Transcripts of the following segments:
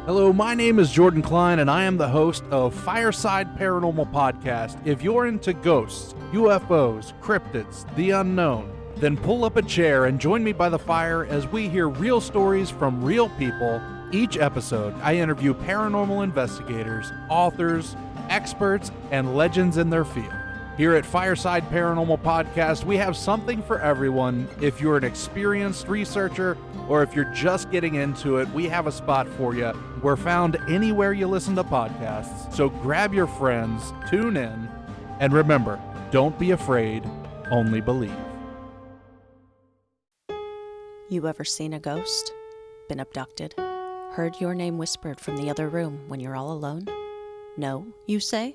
Hello, my name is Jordan Klein, and I am the host of Fireside Paranormal Podcast. If you're into ghosts, UFOs, cryptids, the unknown, then pull up a chair and join me by the fire as we hear real stories from real people. Each episode, I interview paranormal investigators, authors, experts, and legends in their field. Here at Fireside Paranormal Podcast, we have something for everyone. If you're an experienced researcher or if you're just getting into it, we have a spot for you. We're found anywhere you listen to podcasts, so grab your friends, tune in, and remember, don't be afraid, only believe. You ever seen a ghost? Been abducted? Heard your name whispered from the other room when you're all alone? No, you say?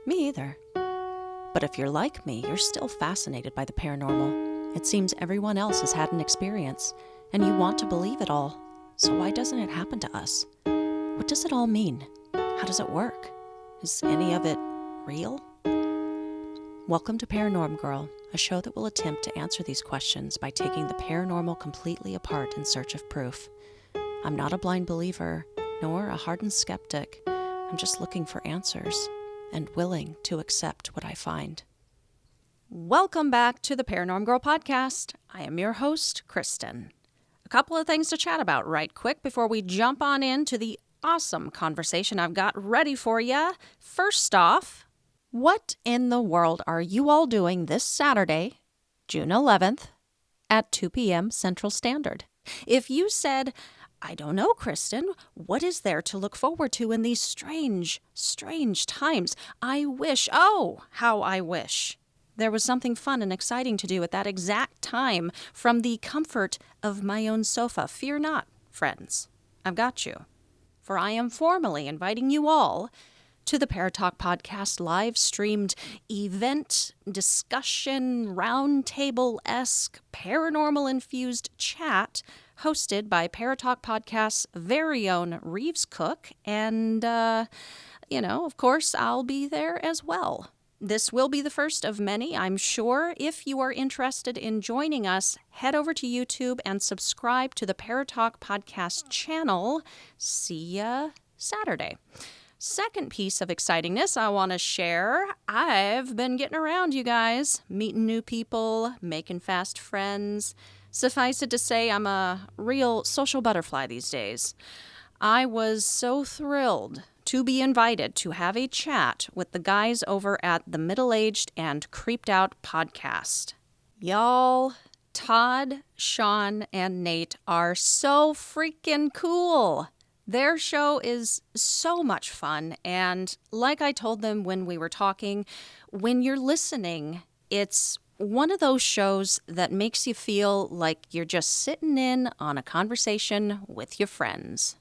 Me either. But if you're like me, you're still fascinated by the paranormal. It seems everyone else has had an experience, and you want to believe it all. So why doesn't it happen to us? What does it all mean? How does it work? Is any of it real? Welcome to Paranormal Girl, a show that will attempt to answer these questions by taking the paranormal completely apart in search of proof. I'm not a blind believer, nor a hardened skeptic. I'm just looking for answers and willing to accept what I find. Welcome back to the Paranormal Girl Podcast. I am your host, Kristen. A couple of things to chat about right quick before we jump on into the awesome conversation I've got ready for you. First off, what in the world are you all doing this Saturday, June 11th, at 2 p.m. Central Standard? If you said, I don't know, Kristen, what is there to look forward to in these strange, strange times? I wish, how I wish there was something fun and exciting to do at that exact time from the comfort of my own sofa. Fear not, friends, I've got you. For I am formally inviting you all to the Paratalk Podcast live-streamed event, discussion, roundtable-esque, paranormal-infused chat hosted by Paratalk Podcast's very own Reeves Cook, and, of course, I'll be there as well. This will be the first of many, I'm sure. If you are interested in joining us, head over to YouTube and subscribe to the Paratalk Podcast channel. See ya Saturday. Second piece of excitingness I want to share. I've been getting around, you guys, meeting new people, making fast friends. Suffice it to say, I'm a real social butterfly these days. I was so thrilled to be invited to have a chat with the guys over at the Middle-Aged and Creeped Out podcast. Y'all, Todd, Sean, and Nate are so freaking cool. Their show is so much fun, and like I told them when we were talking, when you're listening, it's one of those shows that makes you feel like you're just sitting in on a conversation with your friends.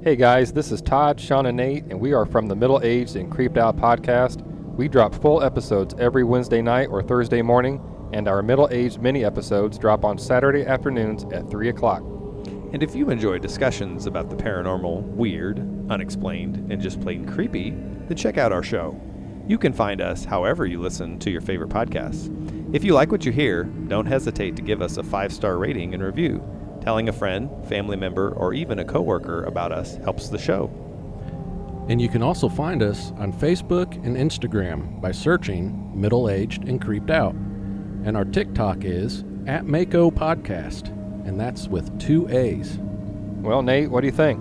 Hey guys, this is Todd, Sean, and Nate, and we are from the Middle-Aged and Creeped Out podcast. We drop full episodes every Wednesday night or Thursday morning, and our middle-aged mini-episodes drop on Saturday afternoons at 3 o'clock. And if you enjoy discussions about the paranormal, weird, unexplained, and just plain creepy, then check out our show. You can find us however you listen to your favorite podcasts. If you like what you hear, don't hesitate to give us a 5-star rating and review. Telling a friend, family member, or even a coworker about us helps the show. And you can also find us on Facebook and Instagram by searching Middle-Aged and Creeped Out. And our TikTok is @Mako Podcast, and that's with 2 A's. Well, Nate, what do you think?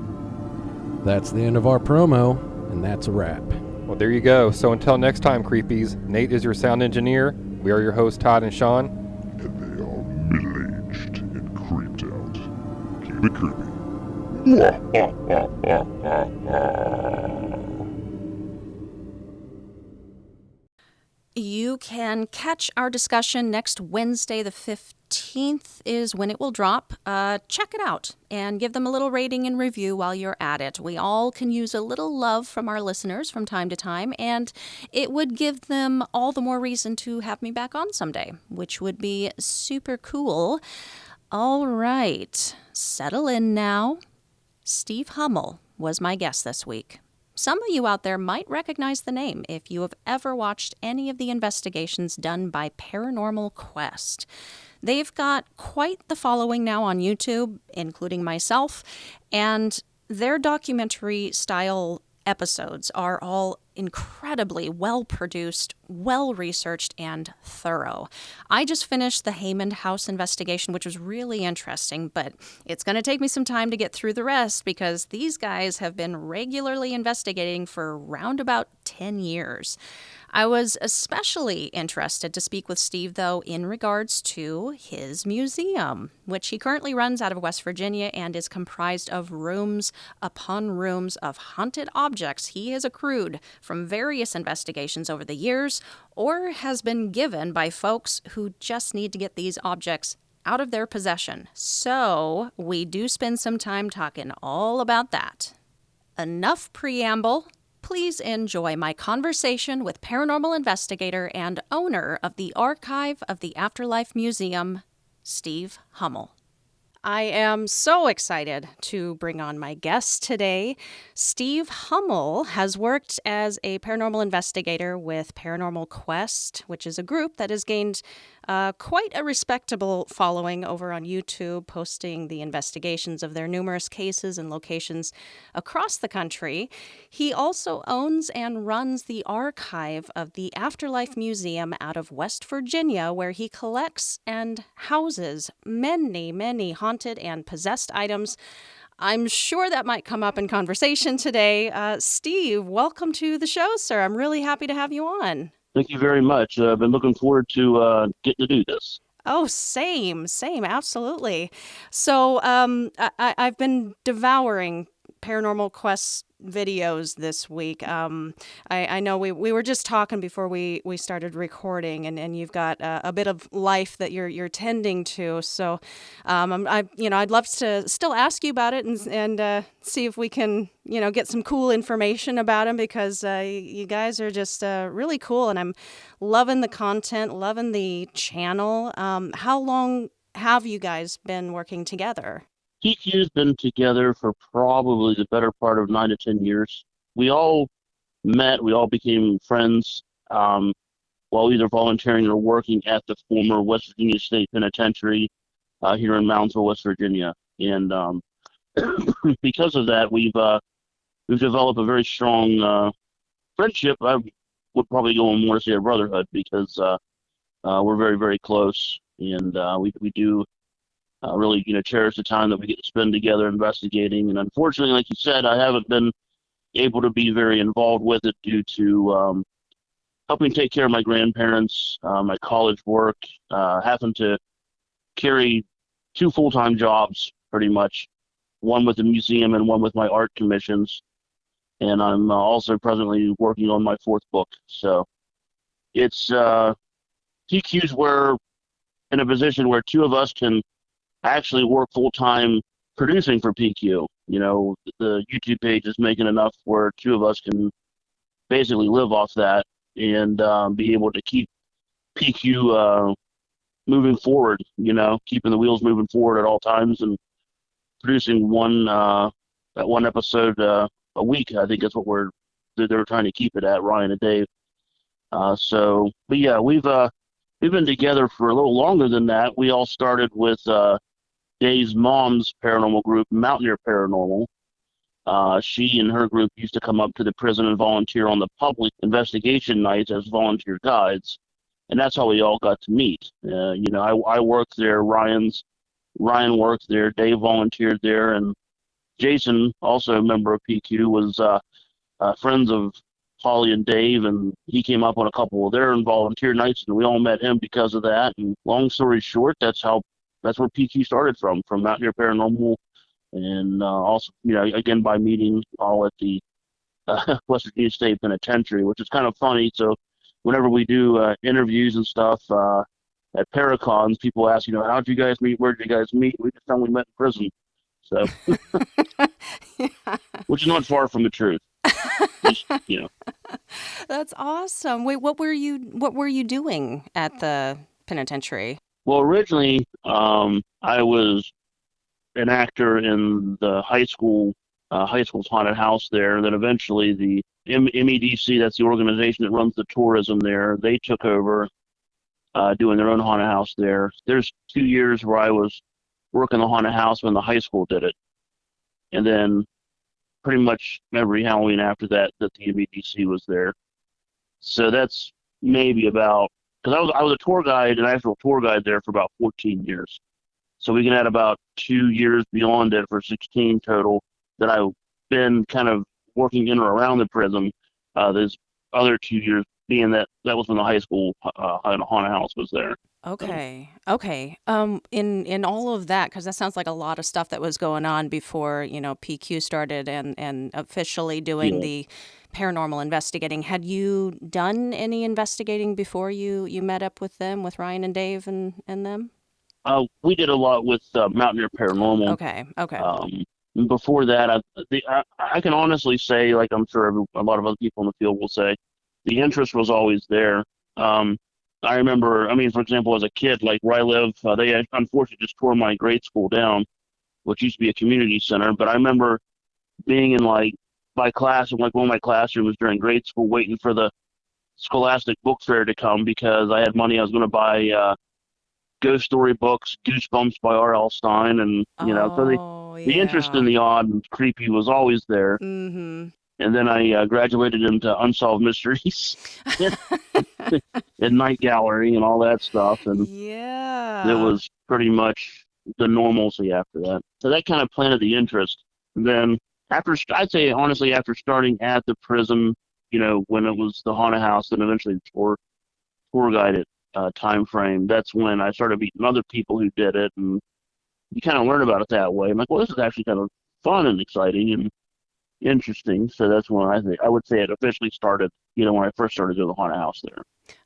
That's the end of our promo, and that's a wrap. Well, there you go. So until next time, creepies, Nate is your sound engineer. We are your hosts, Todd and Sean. And they are middle-aged and creeped out. Keep it creepy. You can catch our discussion next Wednesday, the 15th is when it will drop. Check it out and give them a little rating and review while you're at it. We all can use a little love from our listeners from time to time, and it would give them all the more reason to have me back on someday, which would be super cool. All right, settle in now. Steve Hummel was my guest this week. Some of you out there might recognize the name if you have ever watched any of the investigations done by Paranormal Quest. They've got quite the following now on YouTube, including myself, and their documentary-style episodes are all incredibly well-produced, well-researched, and thorough. I just finished the Hammond House investigation, which was really interesting, but it's going to take me some time to get through the rest because these guys have been regularly investigating for round about 10 years. I was especially interested to speak with Steve, though, in regards to his museum, which he currently runs out of West Virginia and is comprised of rooms upon rooms of haunted objects he has accrued from various investigations over the years or has been given by folks who just need to get these objects out of their possession. So we do spend some time talking all about that. Enough preamble. Please enjoy my conversation with paranormal investigator and owner of the Archive of the Afterlife Museum, Steve Hummel. I am so excited to bring on my guest today. Steve Hummel has worked as a paranormal investigator with Paranormal Quest, which is a group that has gained quite a respectable following over on YouTube, posting the investigations of their numerous cases and locations across the country. He also owns and runs the Archive of the Afterlife Museum out of West Virginia, where he collects and houses many, many haunted and possessed items. I'm sure that might come up in conversation today. Steve, welcome to the show, sir. I'm really happy to have you on. Thank you very much. I've been looking forward to getting to do this. Oh, same, absolutely. So I've been devouring Paranormal Quest videos this week. I know we were just talking before we started recording, and you've got a bit of life that you're tending to. So I'd love to still ask you about it and see if we can get some cool information about them, because you guys are just really cool, and I'm loving the content, loving the channel. How long have you guys been working together? TQ's been together for probably the better part of 9 to 10 years. We all met, we all became friends while either volunteering or working at the former West Virginia State Penitentiary here in Moundsville, West Virginia. And because of that, we've developed a very strong friendship. I would probably go on more to say a brotherhood, because we're very, very close, and we do really, cherish the time that we get to spend together investigating. And unfortunately, like you said, I haven't been able to be very involved with it due to helping take care of my grandparents, my college work, having to carry 2 full-time jobs, pretty much, one with the museum and one with my art commissions. And I'm also presently working on my 4th book. So it's TQ's where in a position where 2 of us can actually work full-time producing for PQ. The YouTube page is making enough where 2 of us can basically live off that and be able to keep PQ moving forward, keeping the wheels moving forward at all times and producing one episode a week. I think that's what they're trying to keep it at, Ryan and Dave. But yeah, we've been together for a little longer than that. We all started with Dave's mom's paranormal group, Mountaineer Paranormal. She and her group used to come up to the prison and volunteer on the public investigation nights as volunteer guides, and that's how we all got to meet. I worked there. Ryan worked there. Dave volunteered there, and Jason, also a member of PQ, was friends of Holly and Dave, and he came up on a couple of their volunteer nights, and we all met him because of that. And long story short, that's where PQ started from Mountaineer Paranormal, and also, again, by meeting all at the West Virginia State Penitentiary, which is kind of funny. So whenever we do interviews and stuff at Paracons, people ask, how'd you guys meet? Where'd you guys meet? We just found we met in prison. So, Yeah. Which is not far from the truth. Just, That's awesome. Wait, what were you doing at the penitentiary? Well, originally, I was an actor in the high school high school's haunted house there. And then eventually the MEDC, that's the organization that runs the tourism there, they took over doing their own haunted house there. There's 2 years where I was working the haunted house when the high school did it. And then pretty much every Halloween after that, that the MEDC was there. So that's maybe about, because I was a tour guide, an actual tour guide there for about 14 years. So we can add about 2 years beyond it for 16 total that I've been kind of working in or around the prison. There's other 2 years being that was when the high school haunted house was there. Okay. Okay. In all of that, because that sounds like a lot of stuff that was going on before, PQ started and officially doing Yeah. the paranormal investigating. Had you done any investigating before you met up with them, with Ryan and Dave and them? We did a lot with Mountaineer Paranormal. Okay. Okay. Before that, I can honestly say, like I'm sure a lot of other people in the field will say, the interest was always there. I remember, for example, as a kid, like where I live, they unfortunately just tore my grade school down, which used to be a community center. But I remember being in like my class, in like one of my classrooms during grade school, waiting for the Scholastic Book Fair to come because I had money. I was going to buy ghost story books, Goosebumps by R.L. Stein, and so the interest in the odd and creepy was always there. Mm-hmm. And then I graduated into Unsolved Mysteries and Night Gallery and all that stuff. And it was pretty much the normalcy after that. So that kind of planted the interest. And then I'd say honestly, after starting at the prison, when it was the haunted house and eventually the tour guided time frame, that's when I started meeting other people who did it. And you kind of learn about it that way. I'm like, well, this is actually kind of fun and exciting and interesting. So that's when I would say it officially started, when I first started doing the haunted house there.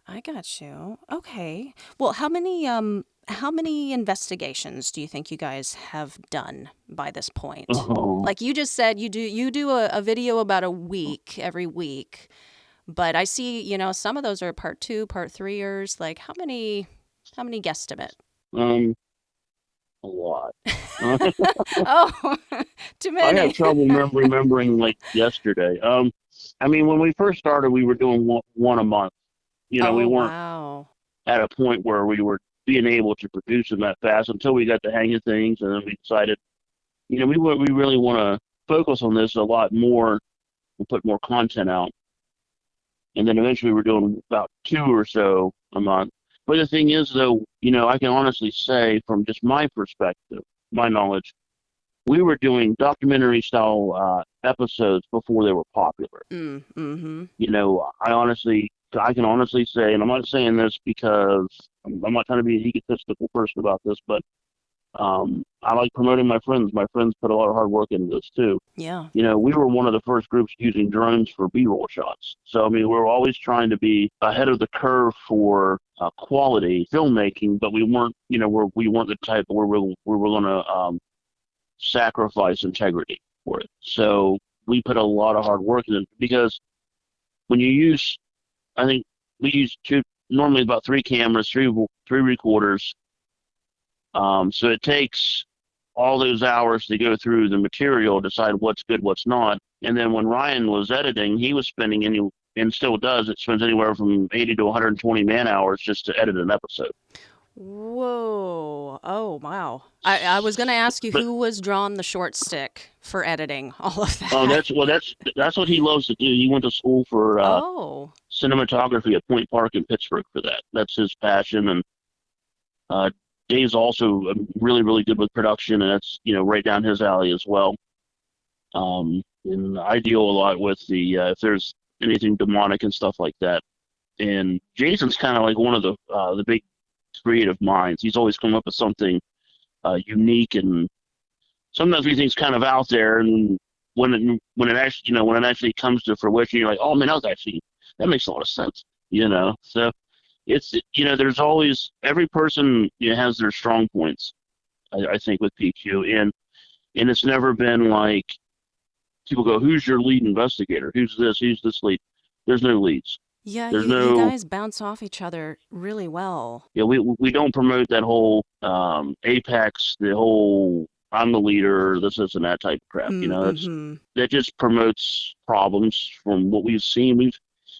I got you. Okay. Well, how many investigations do you think you guys have done by this point? Oh. Like you just said, you do a video about a week every week, but I see some of those are part 2, part 3ers. Like how many guesstimate? A lot. Oh, too many. I have trouble remembering like yesterday. When we first started, we were doing one a month. We weren't at a point where we were being able to produce them that fast until we got the hang of things, and then we decided, we really want to focus on this a lot more and put more content out. And then eventually we're doing about 2 or so a month. But the thing is, though, I can honestly say from just my perspective, my knowledge, we were doing documentary-style episodes before they were popular. Mm-hmm. I can honestly say, and I'm not saying this because I'm not trying to be an egotistical person about this, but I like promoting my friends. My friends put a lot of hard work into this, too. Yeah. We were one of the first groups using drones for B-roll shots. So, we're always trying to be ahead of the curve for quality filmmaking, but we weren't, we weren't the type where we were going to sacrifice integrity for it. So we put a lot of hard work in it because when you use, I think we use normally about 3 cameras, three recorders. So it takes all those hours to go through the material, decide what's good, what's not. And then when Ryan was editing, he was spending and still does, it spends anywhere from 80 to 120 man hours just to edit an episode. Whoa. Oh, wow. I was going to ask you who was drawn the short stick for editing all of that. Oh, that's what he loves to do. He went to school for cinematography at Point Park in Pittsburgh for that. That's his passion. And Dave's also really, really good with production, and that's, right down his alley as well. And I deal a lot with if there's anything demonic and stuff like that. And Jason's kind of like one of the big creative minds. He's always come up with something unique, and sometimes we think kind of out there. And when it actually comes to fruition, you're like, oh man, that makes a lot of sense. So it's there's always every person has their strong points. I think with PQ, and it's never been like people go, who's your lead investigator? Who's this lead? There's no leads. Yeah, you guys bounce off each other really well. Yeah, we don't promote that whole apex, the whole I'm the leader, this and that type of crap. Mm-hmm. That just promotes problems from what we've seen.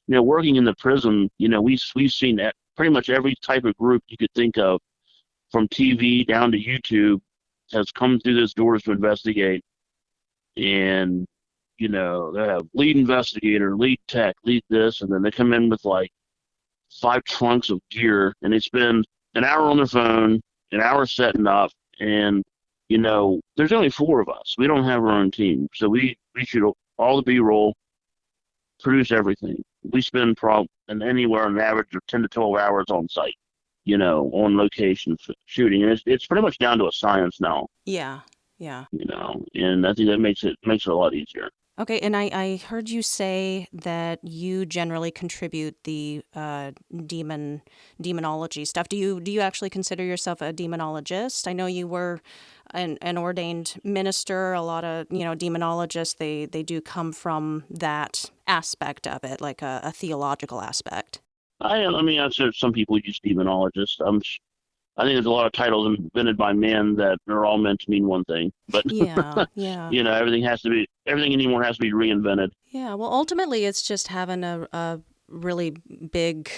Working in the prison, we've seen that pretty much every type of group you could think of, from TV down to YouTube, has come through those doors to investigate. And, they have lead investigator, lead tech, lead this, and then they come in with like 5 trunks of gear, and they spend an hour on their phone, an hour setting up, and there's only 4 of us. We don't have our own team, so we shoot all the B-roll, produce everything. We spend anywhere on an average of 10 to 12 hours on site, on location shooting, and it's pretty much down to a science now. Yeah. And I think that makes it a lot easier. Okay, and I heard you say that you generally contribute the demonology stuff. Do you actually consider yourself a demonologist? I know you were an ordained minister. A lot of demonologists they do come from that aspect of it, like a theological aspect. I'm sure some people use demonologist. I think there's a lot of titles invented by men that are all meant to mean one thing. But yeah. everything anymore has to be reinvented. Yeah, well, ultimately, it's just having a really big,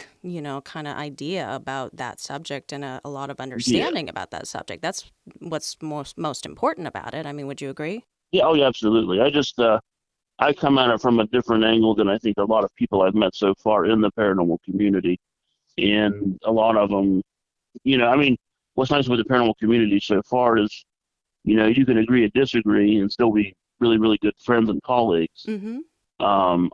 kind of idea about that subject and a lot of understanding about that subject. That's what's most important about it. I mean, would you agree? Yeah, oh yeah, absolutely. I come at it from a different angle than I think a lot of people I've met so far in the paranormal community, and a lot of them. What's nice with the paranormal community so far is, you can agree or disagree and still be really, really good friends and colleagues. Mm-hmm.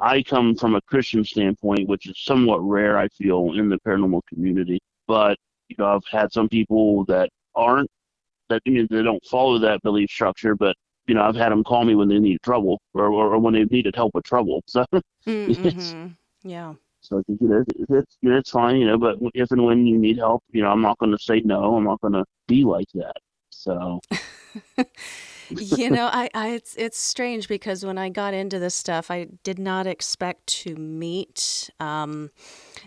I come from a Christian standpoint, which is somewhat rare, I feel, in the paranormal community. But, I've had some people that aren't, that they don't follow that belief structure, but, I've had them call me when they need trouble or when they've needed help with trouble. So, mm-hmm. Yeah. So it's fine, but if and when you need help, I'm not going to say no. I'm not going to be like that. So, it's strange because when I got into this stuff, I did not expect to meet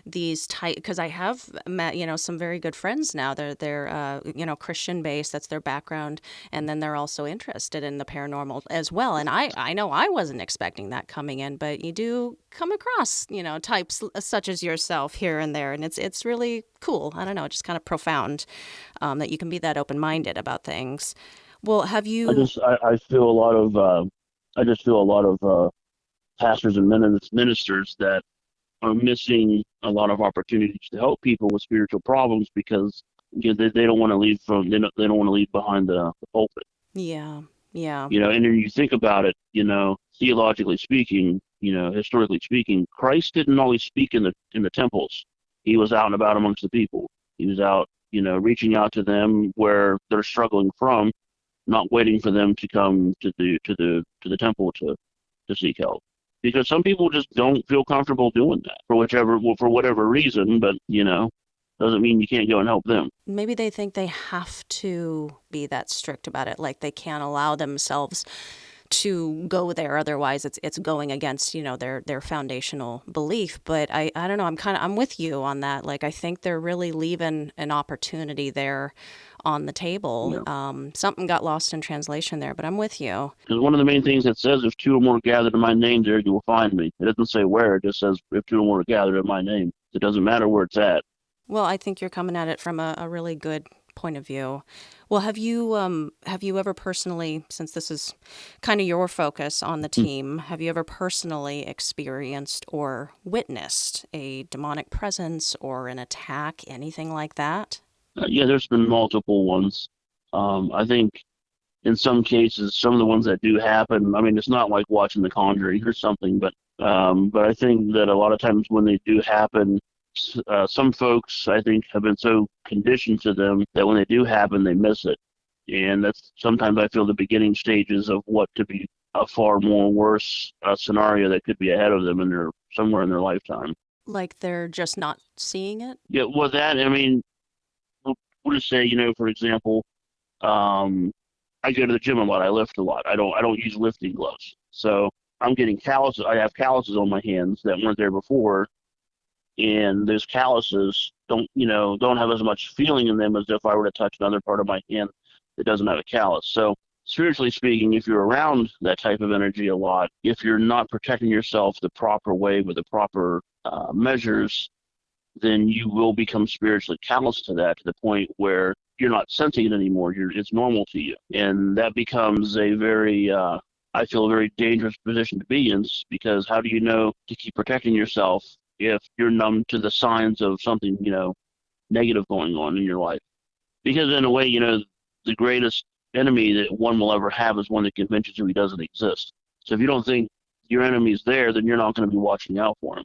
these type, because I have met some very good friends now. They're Christian based, that's their background, and then they're also interested in the paranormal as well. And I know I wasn't expecting that coming in, but you do come across types such as yourself here and there, and it's really cool. I don't know, just kind of profound that you can be that open minded about things. Well, have you? I feel a lot of pastors and ministers that are missing a lot of opportunities to help people with spiritual problems because they don't want to leave behind the pulpit. Yeah. And then you think about it, theologically speaking, historically speaking, Christ didn't always speak in the temples. He was out and about amongst the people. He was out, reaching out to them where they're struggling from, not waiting for them to come to the temple to seek help. Because some people just don't feel comfortable doing that for whatever reason, but doesn't mean you can't go and help them. Maybe they think they have to be that strict about it, like they can't allow themselves to go there, otherwise it's going against their foundational belief. But I don't know, I'm with you on that. Like, I think they're really leaving an opportunity there on the table. Something got lost in translation there, but I'm with you. Because one of the main things it says, if 2 or more gathered in my name, there you will find me. It doesn't say where, it just says if 2 or more are gathered in my name. It doesn't matter where it's at. Well, I think you're coming at it from a really good point of view. Well, have you ever personally, since this is kind of your focus on the team, have you ever personally experienced or witnessed a demonic presence or an attack, anything like that? Yeah, there's been multiple ones. I think in some cases, some of the ones that do happen, I mean, it's not like watching The Conjuring or something, but I think that a lot of times when they do happen, some folks, I think, have been so conditioned to them that when they do happen, they miss it. And that's sometimes, I feel, the beginning stages of what could be a far more worse scenario that could be ahead of them somewhere in their lifetime. Like they're just not seeing it? Yeah, well, we'll just say, for example, I go to the gym a lot. I lift a lot. I don't use lifting gloves. So I'm getting calluses. I have calluses on my hands that weren't there before. And those calluses don't have as much feeling in them as if I were to touch another part of my hand that doesn't have a callus. So spiritually speaking, if you're around that type of energy a lot, if you're not protecting yourself the proper way with the proper measures, then you will become spiritually callous to that, to the point where you're not sensing it anymore. It's normal to you. And that becomes a very, I feel, a very dangerous position to be in, because how do you know to keep protecting yourself if you're numb to the signs of something, negative going on in your life? Because in a way, the greatest enemy that one will ever have is one that convinces you he doesn't exist. So if you don't think your enemy's there, then you're not going to be watching out for him.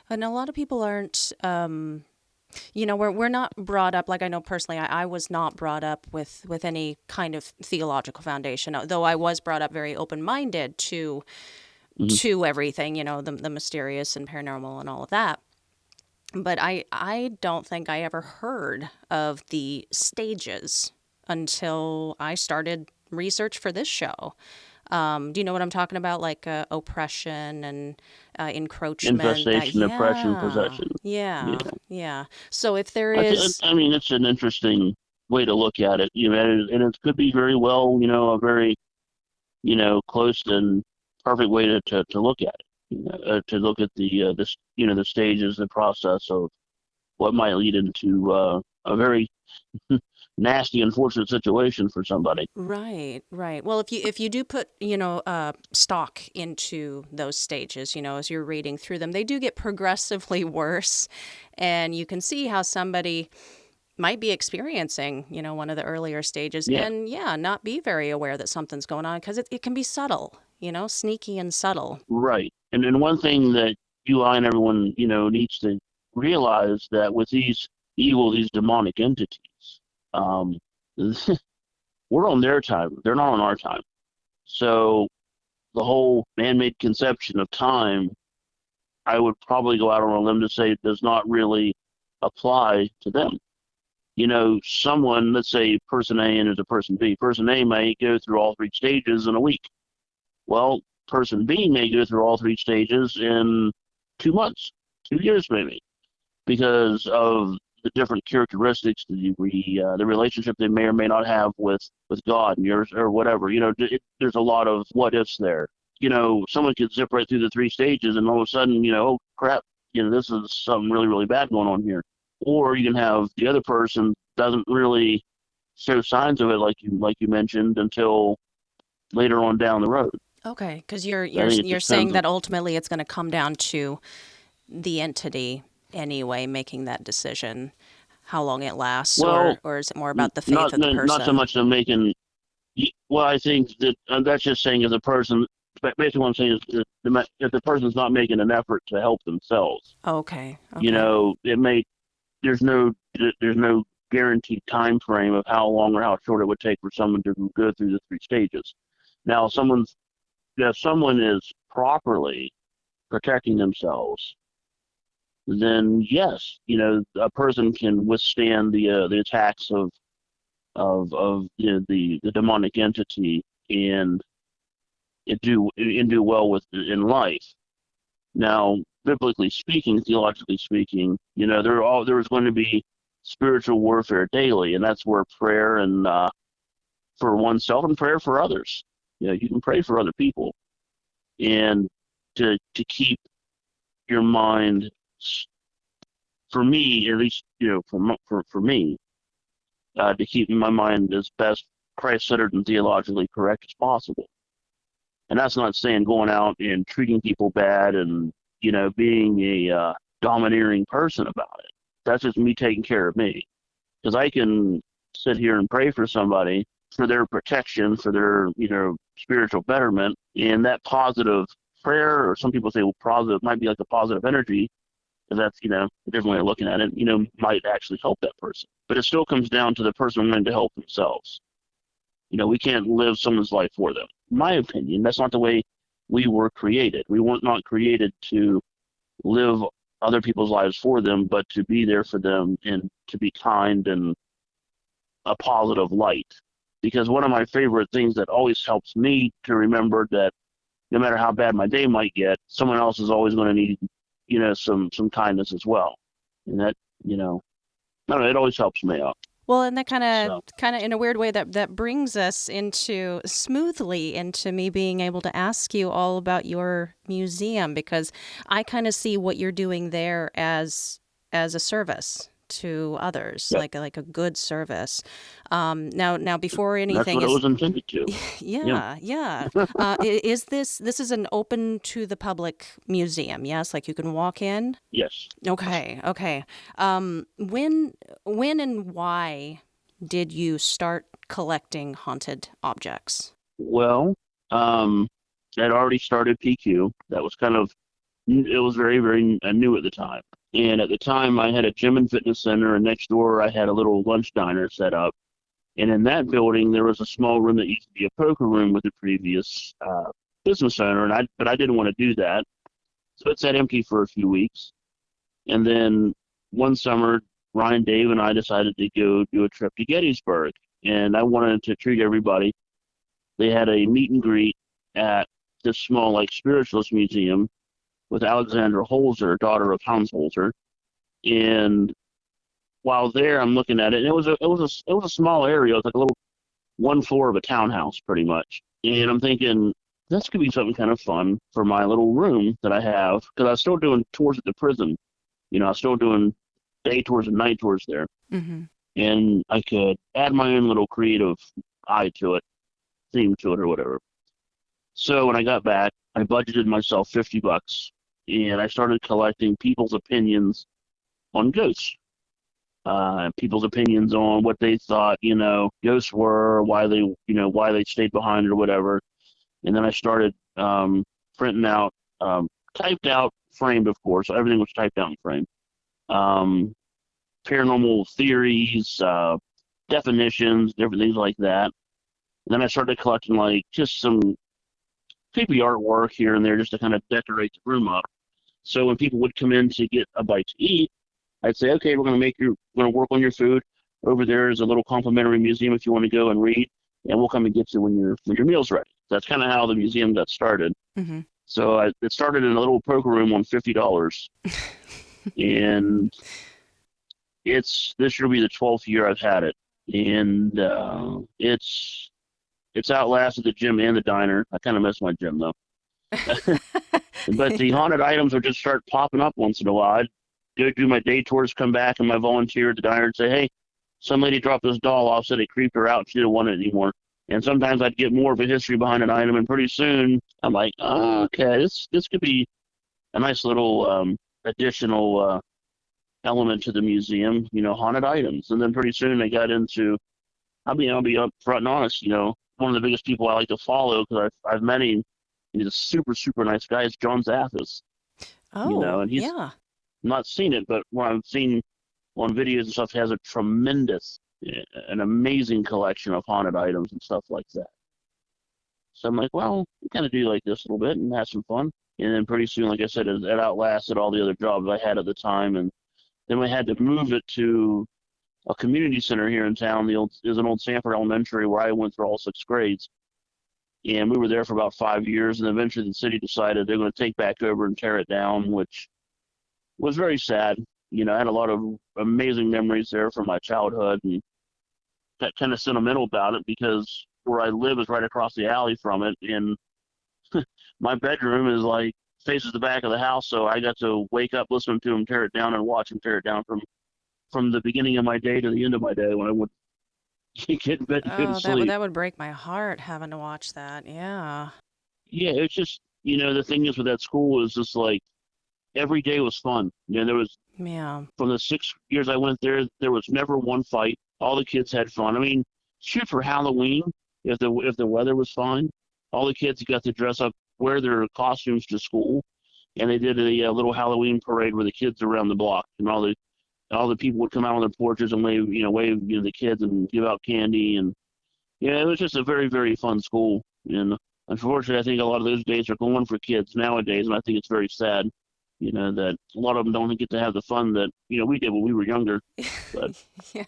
And a lot of people aren't, we're not brought up, like I know personally, I was not brought up with any kind of theological foundation, though I was brought up very open-minded to everything, the mysterious and paranormal and all of that. But I don't think I ever heard of the stages until I started research for this show. Do you know what I'm talking about? Like oppression and encroachment. Infestation, oppression, possession. Yeah. So if there is... it's an interesting way to look at it. And it could be very well, a very, close and perfect way to look at it. To look at the stages, the process of what might lead into a very nasty, unfortunate situation for somebody. Right. Well, if you do put, stock into those stages, as you're reading through them, they do get progressively worse. And you can see how somebody might be experiencing, one of the earlier stages and not be very aware that something's going on, because it can be subtle, sneaky and subtle. Right. And then one thing that you, I, and everyone, needs to realize, that with these demonic entities, we're on their time. They're not on our time. So the whole man-made conception of time, I would probably go out on a limb to say, does not really apply to them. Someone, let's say person A and there's a person B. Person A may go through all three stages in a week. Well, person B may go through all three stages in 2 months, 2 years maybe, because of the different characteristics, the relationship they may or may not have with God and yours or whatever. There's a lot of what ifs there. Someone could zip right through the three stages and all of a sudden, oh crap, this is something really, really bad going on here. Or you can have the other person doesn't really show signs of it, like you mentioned, until later on down the road. Okay, because you're saying that ultimately it's going to come down to the entity anyway making that decision, how long it lasts, or is it more about the faith of the person? Not so much the making. Well, I think that that's just saying, if the person, basically what I'm saying is, if the person's not making an effort to help themselves. Okay. There's no guaranteed time frame of how long or how short it would take for someone to go through the three stages. Now, if someone is properly protecting themselves, then yes, a person can withstand the attacks of the demonic entity and do well in life. Now, biblically speaking, theologically speaking, there is going to be spiritual warfare daily, and that's where prayer and for oneself and prayer for others. You can pray for other people, and to keep your mind, for me at least, for me, to keep my mind as best Christ-centered and theologically correct as possible. And that's not saying going out and treating people bad and being a domineering person about it. That's just me taking care of me, because I can sit here and pray for somebody for their protection, for their spiritual betterment, and that positive prayer, or some people say, well, positive might be like a positive energy, because that's a different way of looking at it. Might actually help that person, but it still comes down to the person wanting to help themselves. We can't live someone's life for them. In my opinion, that's not the way we were created. We weren't not created to live other people's lives for them, but to be there for them and to be kind and a positive light. Because one of my favorite things that always helps me to remember that no matter how bad my day might get, someone else is always going to need, some kindness as well. And that, it always helps me out. Well, and that So kind of in a weird way that brings us into smoothly into me being able to ask you all about your museum, because I kind of see what you're doing there as a service to others, yeah, like a good service. Now before that's anything what it is, was intended to. Yeah. yeah. Is this is an open to the public museum? Yes, like you can walk in. Yes. Okay. When and why did you start collecting haunted objects? Well, I'd already started PQ. That was kind of, it was very, very new at the time. And at the time, I had a gym and fitness center, and next door, I had a little lunch diner set up. And in that building, there was a small room that used to be a poker room with the previous business owner, but I didn't want to do that. So it sat empty for a few weeks. And then one summer, Ryan, Dave, and I decided to go do a trip to Gettysburg. And I wanted to treat everybody. They had a meet and greet at this small, like, spiritualist museum with Alexandra Holzer, daughter of Hans Holzer. And while there, I'm looking at it, and it was a small area. It was like a little one floor of a townhouse, pretty much. And I'm thinking this could be something kind of fun for my little room that I have, because I was still doing tours at the prison. I was still doing day tours and night tours there, Mm-hmm. and I could add my own little creative eye to it, theme to it, or whatever. So when I got back, I budgeted myself $50, and I started collecting people's opinions on ghosts. People's opinions on what they thought, ghosts were, or why they stayed behind or whatever. And then I started printing out, typed out, framed, of course. So everything was typed out and framed. Paranormal theories, definitions, different things like that. And then I started collecting like just some creepy artwork here and there just to kind of decorate the room up. So when people would come in to get a bite to eat, I'd say, okay, we're going to work on your food. Over there is a little complimentary museum if you want to go and read, and we'll come and get you when your meal's ready. That's kind of how the museum got started. Mm-hmm. So it started in a little poker room on $50, and this year will be the 12th year I've had it, and it's outlasted the gym and the diner. I kind of miss my gym though, but the haunted items would just start popping up once in a while. I'd go do my day tours, come back, and my volunteer at the diner and say, "Hey, some lady dropped this doll off, said it creeped her out. She didn't want it anymore." And sometimes I'd get more of a history behind an item, and pretty soon I'm like, oh, okay, this could be a nice little additional element to the museum, haunted items. And then pretty soon I got into, I'll be up front and honest, one of the biggest people I like to follow, because I've met him. He's a super, super nice guy. It's John Zathis, Oh, and he's yeah. not seen it, but what I've seen on videos and stuff, has a tremendous, an amazing collection of haunted items and stuff like that. So I'm like, well, we kind of do like this a little bit and have some fun. And then pretty soon, like I said, it outlasted all the other jobs I had at the time. And then we had to move it to a community center here in town. There's an old Sanford Elementary where I went through all 6 grades. And we were there for about 5 years. And eventually the city decided they're going to take back over and tear it down, which was very sad. I had a lot of amazing memories there from my childhood, and got kind of sentimental about it because where I live is right across the alley from it, and my bedroom is like faces the back of the house, so I got to wake up listening to them tear it down and watch them tear it down from the beginning of my day to the end of my day when I would get in bed and go to Oh, sleep. that would break my heart having to watch that. Yeah. Yeah, it's just the thing is with that school is just like every day was fun. There was, Yeah. from the 6 years I went there, there was never one fight. All the kids had fun. I mean, shoot, for Halloween, if the weather was fine, all the kids got to dress up, wear their costumes to school, and they did a little Halloween parade where the kids around the block, and all the people would come out on their porches and wave the kids and give out candy, and it was just a very, very fun school. And unfortunately, I think a lot of those days are going for kids nowadays, and I think it's very sad. that a lot of them don't get to have the fun that, we did when we were younger. But Yeah,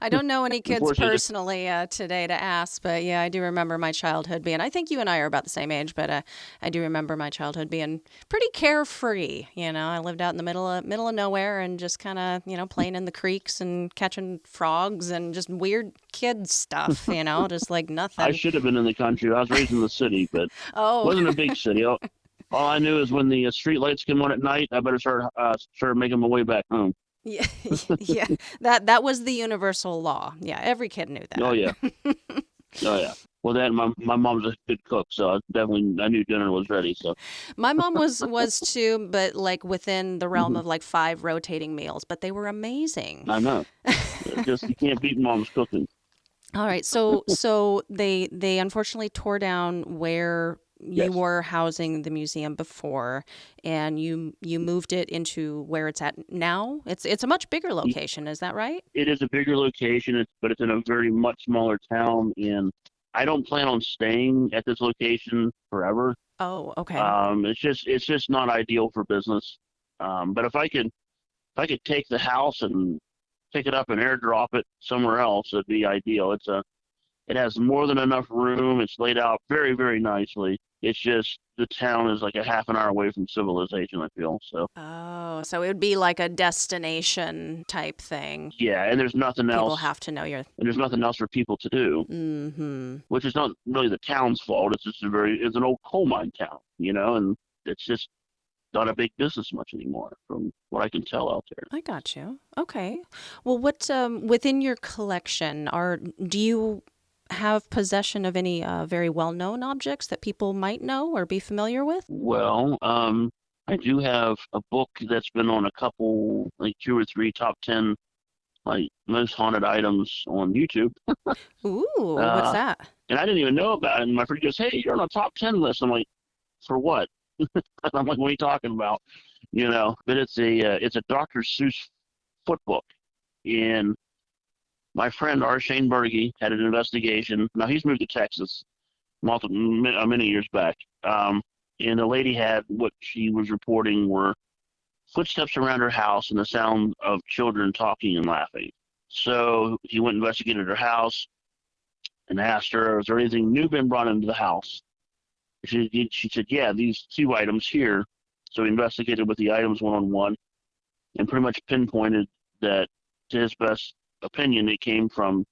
I don't know any kids unfortunately, personally today to ask, but yeah, I do remember my childhood being. I think you and I are about the same age, but I do remember my childhood being pretty carefree. I lived out in the middle of nowhere and just kind of playing in the creeks and catching frogs and just weird kid stuff. Just like I nothing. should have been in the country. I was raised in the city, but Oh, wasn't a big city. All I knew is when the street lights come on at night, I better start making my way back home. yeah, yeah. That was the universal law. Yeah, every kid knew Oh that. yeah, oh yeah. Well, then my mom's a good cook, so I knew dinner was ready. So My mom was too, but like within the realm of like 5 rotating meals, but they were amazing. I know. Just you can't beat mom's cooking. All right, so they unfortunately tore down where you Yes, were housing the museum before, and you moved it into where it's at now. It's a much bigger location, is that right? it is a bigger location, but it's in a very much smaller town, and I don't plan on staying at this location forever. Oh, okay. It's just not ideal for business. But if I could take the house and pick it up and airdrop it somewhere else, it'd be ideal. It has more than enough room. It's laid out very, very nicely. It's just the town is like a half an hour away from civilization, I feel. So Oh, so it would be like a destination type thing. yeah, and there's nothing People else, have to know you're. and there's nothing else for people to do, Mm-hmm. which is not really the town's fault. It's an old coal mine town, and it's just not a big business much anymore, from what I can tell out there. I got you. Okay. Well, what within your collection do you have possession of any very well-known objects that people might know or be familiar with? Well, I do have a book that's been on a couple, like 2 or 3 top 10, like most haunted items on YouTube. Ooh, what's Uh, that? and I didn't even know about it. And my friend goes, "Hey, you're on a top 10 list." I'm like, "For what?" And I'm like, "What are you talking about?" But it's a Dr. Seuss foot book, and my friend R. Shane Berge had an investigation. Now he's moved to Texas many years back. And the lady had what she was reporting were footsteps around her house and the sound of children talking and laughing. So he went and investigated her house and asked her, "Is there anything new been brought into the house?" She said, "Yeah, these 2 items here." So he investigated with the items one on one and pretty much pinpointed that, to his best opinion, it came from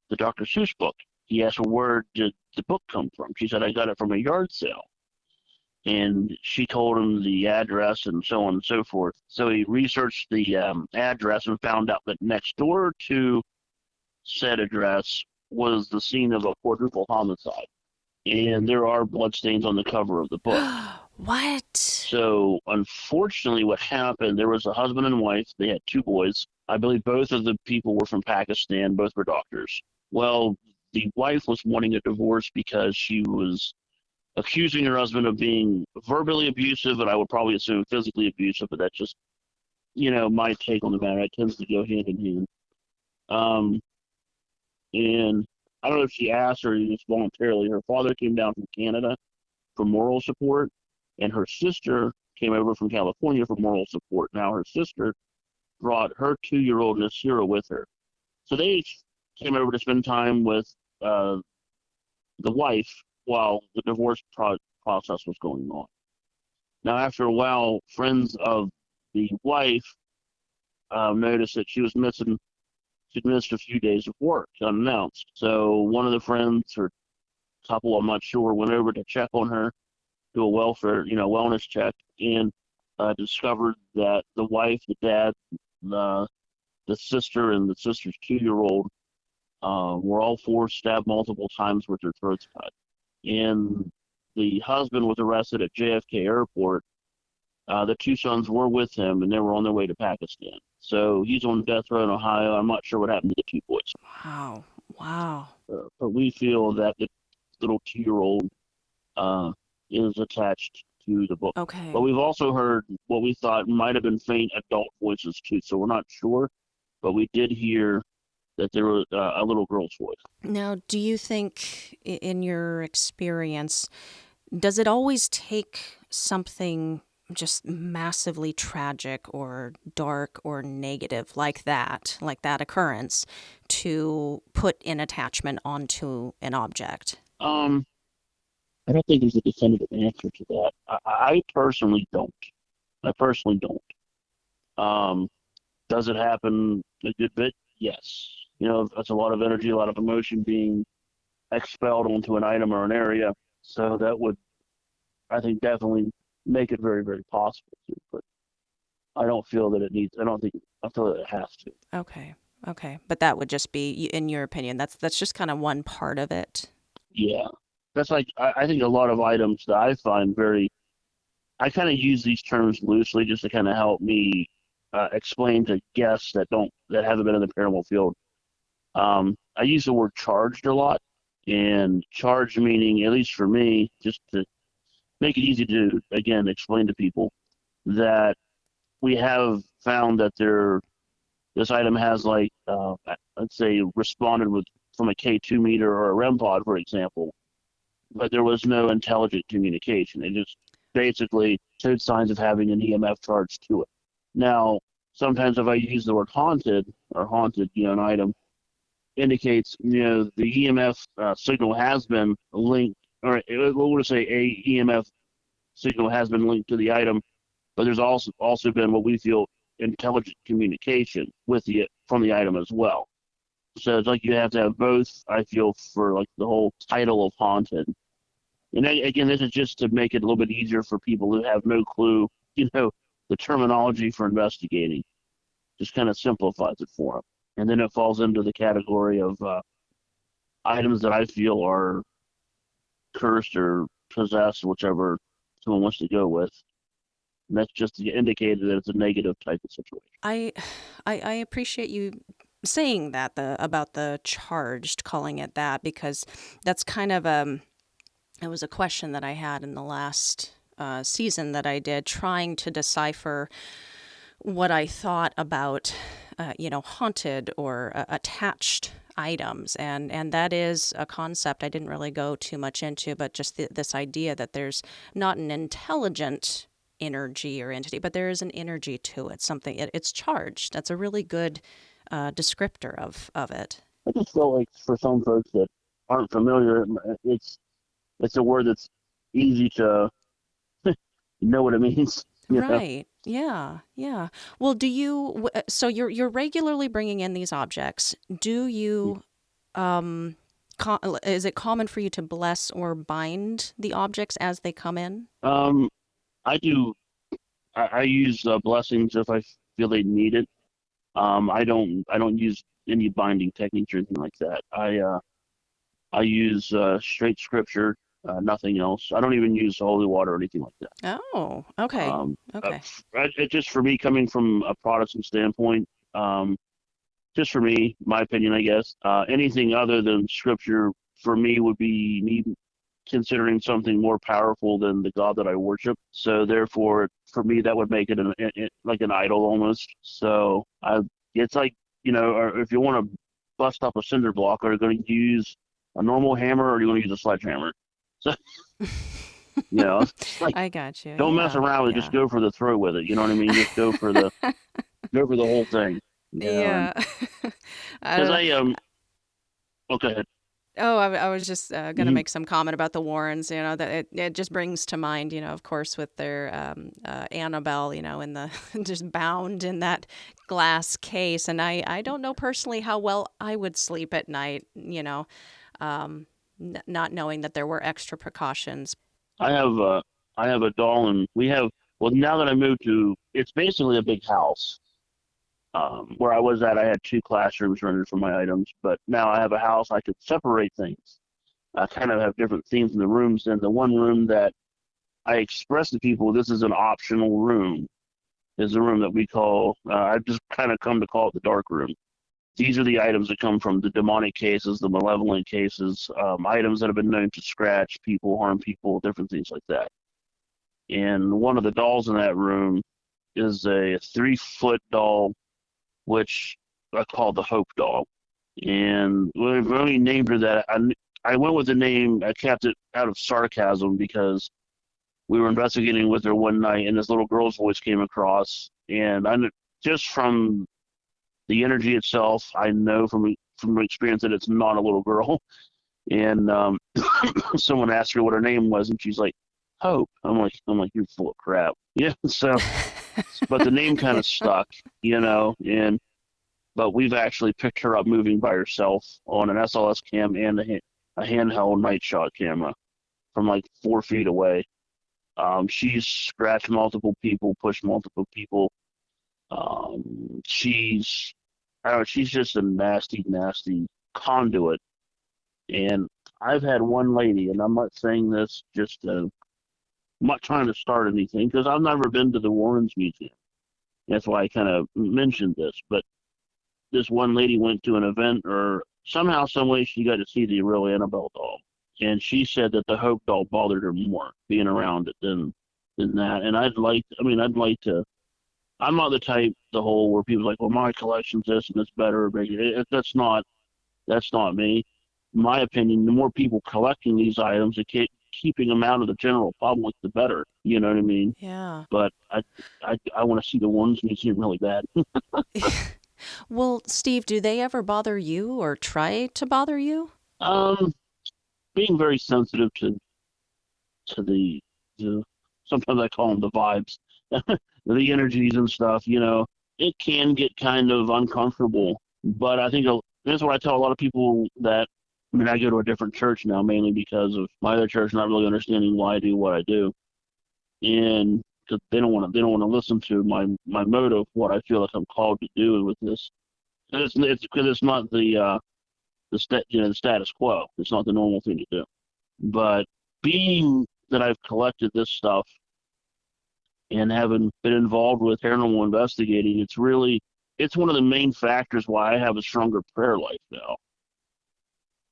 the Dr. Seuss book. He asked, "Well, where did the book come from?" She said, "I got it from a yard sale." And she told him the address and so on and so forth. So he researched the address and found out that next door to said address was the scene of a quadruple homicide. And there are bloodstains on the cover of the book. What? So unfortunately, what happened, there was a husband and wife. They had 2 boys. I believe both of the people were from Pakistan. Both were doctors. Well, the wife was wanting a divorce because she was accusing her husband of being verbally abusive, and I would probably assume physically abusive, but that's just, my take on the matter. It tends to go hand in hand. And I don't know if she asked or just voluntarily. Her father came down from Canada for moral support, and her sister came over from California for moral support. Now her sister brought her 2-year-old Nasira with her. So they came over to spend time with the wife while the divorce process was going on. Now, after a while, friends of the wife noticed that she was missing. She'd missed a few days of work unannounced. So one of the friends or couple, I'm not sure, went over to check on her, do a wellness check, and discovered that the wife, the dad, the sister, and the sister's 2-year-old were all 4 stabbed multiple times with their throats cut. And the husband was arrested at JFK Airport. The 2 sons were with him, and they were on their way to Pakistan. So he's on death row in Ohio. I'm not sure what happened to the 2 boys. Wow. Wow. But we feel that the little 2-year-old is attached to the book. Okay. But we've also heard what we thought might have been faint adult voices too. So we're not sure, but we did hear that there was a little girl's voice. Now, do you think, in your experience, does it always take something just massively tragic or dark or negative like that occurrence, to put an attachment onto an object? I don't think there's a definitive answer to that. I personally don't. I personally don't. Um, does it happen a good bit? Yes. You know, that's a lot of energy, a lot of emotion being expelled onto an item or an area. So that would, I think, definitely make it very, very possible to. But I don't feel that it needs. I feel that it has to. Okay. Okay. But that would just be, in your opinion, that's just kind of one part of it. Yeah. That's like I think a lot of items that I find very. I kind of use these terms loosely just to kind of help me explain to guests that haven't been in the paranormal field. I use the word charged a lot, and charged meaning, at least for me, just to make it easy to again explain to people that we have found that this item has like let's say responded with from a K2 meter or a REM pod, for example, but there was no intelligent communication. It just basically showed signs of having an EMF charge to it. Now, sometimes if I use the word haunted, an item indicates, the EMF signal has been linked, or we'll just say a EMF signal has been linked to the item, but there's also been what we feel intelligent communication with from the item as well. So it's like you have to have both, I feel, for like the whole title of haunted. And again, this is just to make it a little bit easier for people who have no clue, the terminology for investigating. Just kind of simplifies it for them. And then it falls into the category of items that I feel are cursed or possessed, whichever someone wants to go with. And that's just to indicate that it's a negative type of situation. I appreciate you saying that about the charged, calling it that, because that's kind of it was a question that I had in the last season that I did, trying to decipher what I thought about, haunted or attached items. And that is a concept I didn't really go too much into, but just this idea that there's not an intelligent energy or entity, but there is an energy to it, something, it's charged. That's a really good descriptor of it. I just feel like for some folks that aren't familiar, it's a word that's easy to know what it means. Right. Yeah. Yeah. Well, so you're regularly bringing in these objects. Do you, is it common for you to bless or bind the objects as they come in? I do. I use blessings if I feel they need it. I don't use any binding techniques or anything like that. I use straight scripture, nothing else. I don't even use holy water or anything like that. Oh, okay. Okay. It just for me, coming from a Protestant standpoint, just for me, my opinion, I guess, anything other than scripture for me would be me considering something more powerful than the God that I worship. So therefore, for me, that would make it like an idol almost. So it's like, or if you want to bust up a cinder block, are you going to use a normal hammer or are you going to use a sledgehammer? So, like, I got you. don't mess around with it. Just go for the throat with it. You know what I mean? Just go for the whole thing. Yeah. Because okay. Oh, I was just going to make some comment about the Warrens. That it just brings to mind, of course, with their Annabelle, in the just bound in that glass case. And I don't know personally how well I would sleep at night, not knowing that there were extra precautions. I have a doll, and now that I moved to, it's basically a big house. Where I was at, I had 2 classrooms rented for my items, but now I have a house. I could separate things. I kind of have different themes in the rooms, and the one room that I express to people, this is an optional room, is the room that we call, I've just kind of come to call it the dark room. These are the items that come from the demonic cases, the malevolent cases, items that have been known to scratch people, harm people, different things like that. And one of the dolls in that room is a 3-foot doll, which I call the Hope doll. And we've only named her that. I went with the name, I kept it out of sarcasm because we were investigating with her one night, and this little girl's voice came across, and just from the energy itself, I know from experience that it's not a little girl. And someone asked her what her name was, and she's like, Hope. I'm like, you're full of crap. Yeah. So, but the name kind of stuck, but we've actually picked her up moving by herself on an SLS cam and a handheld night shot camera from like 4 feet away. She's scratched multiple people, pushed multiple people. She's just a nasty, nasty conduit. And I've had one lady, and I'm not saying this I'm not trying to start anything, because I've never been to the Warrens Museum. That's why I kind of mentioned this. But this one lady went to an event, or somehow, some way, she got to see the real Annabelle doll. And she said that the Hope doll bothered her more being around it than that. And I'd like to. I'm not the type, where people are like, well, my collection's this and it's better. But that's not me. In my opinion, the more people collecting these items, keeping them out of the general public, the better. You know what I mean? Yeah. But I want to see the Warrens Museum really bad. Well, Steve, do they ever bother you or try to bother you? Being very sensitive to the sometimes I call them the vibes, the energies and stuff. It can get kind of uncomfortable. But I think that's what I tell a lot of people that. I go to a different church now, mainly because of my other church not really understanding why I do what I do, and because they don't want to listen to my motive, what I feel like I'm called to do with this. And it's because it's not the status quo. It's not the normal thing to do. But being that I've collected this stuff and having been involved with paranormal investigating, it's one of the main factors why I have a stronger prayer life now.